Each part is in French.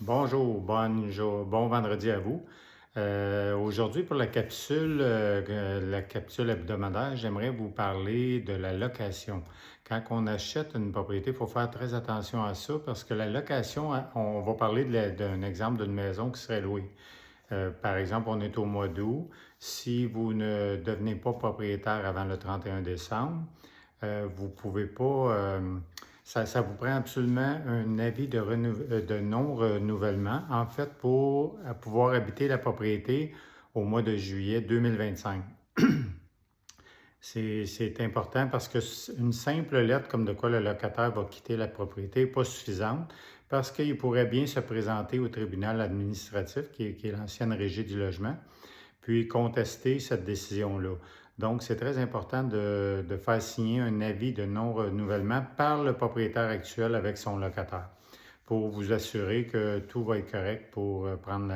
Bonjour, bon vendredi à vous. Aujourd'hui, pour la capsule hebdomadaire, j'aimerais vous parler de la location. Quand on achète une propriété, il faut faire très attention à ça parce que la location, on va parler d'un exemple d'une maison qui serait louée. Par exemple, on est au mois d'août. Si vous ne devenez pas propriétaire avant le 31 décembre, vous ne pouvez pas, ça vous prend absolument un avis de non-renouvellement, en fait, pour pouvoir habiter la propriété au mois de juillet 2025. C'est important parce que une simple lettre comme de quoi le locataire va quitter la propriété n'est pas suffisante parce qu'il pourrait bien se présenter au tribunal administratif, qui est l'ancienne régie du logement, puis contester cette décision-là. Donc, c'est très important de faire signer un avis de non-renouvellement par le propriétaire actuel avec son locataire pour vous assurer que tout va être correct pour prendre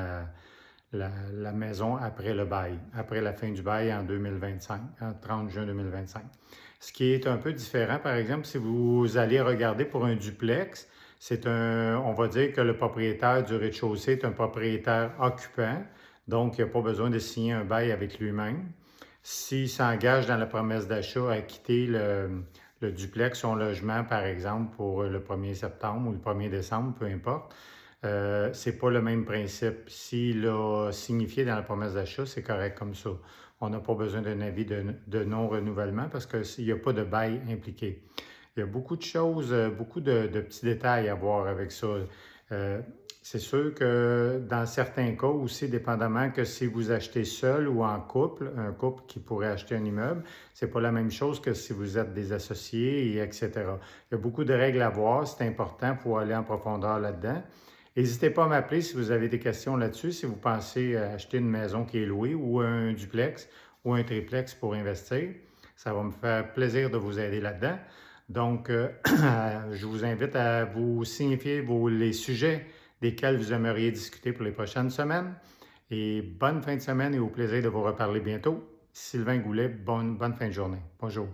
la maison après le bail, après la fin du bail en 2025, en 30 juin 2025. Ce qui est un peu différent, par exemple, si vous allez regarder pour un duplex, on va dire que le propriétaire du rez-de-chaussée est un propriétaire occupant, donc il n'a pas besoin de signer un bail avec lui-même. S'il s'engage dans la promesse d'achat à quitter le duplex, son logement, par exemple, pour le 1er septembre ou le 1er décembre, peu importe, c'est pas le même principe. S'il a signifié dans la promesse d'achat, c'est correct comme ça. On n'a pas besoin d'un avis de non-renouvellement parce qu'il n'y a pas de bail impliqué. Il y a beaucoup de choses, beaucoup de petits détails à voir avec ça. Euh, c'est sûr que dans certains cas aussi, dépendamment que si vous achetez seul ou en couple, un couple qui pourrait acheter un immeuble, c'est pas la même chose que si vous êtes des associés, et etc. Il y a beaucoup de règles à voir, c'est important pour aller en profondeur là-dedans. N'hésitez pas à m'appeler si vous avez des questions là-dessus, si vous pensez acheter une maison qui est louée ou un duplex ou un triplex pour investir. Ça va me faire plaisir de vous aider là-dedans. Donc, je vous invite à vous signifier les sujets desquels vous aimeriez discuter pour les prochaines semaines. Et bonne fin de semaine et au plaisir de vous reparler bientôt. Sylvain Goulet, bonne fin de journée. Bonjour.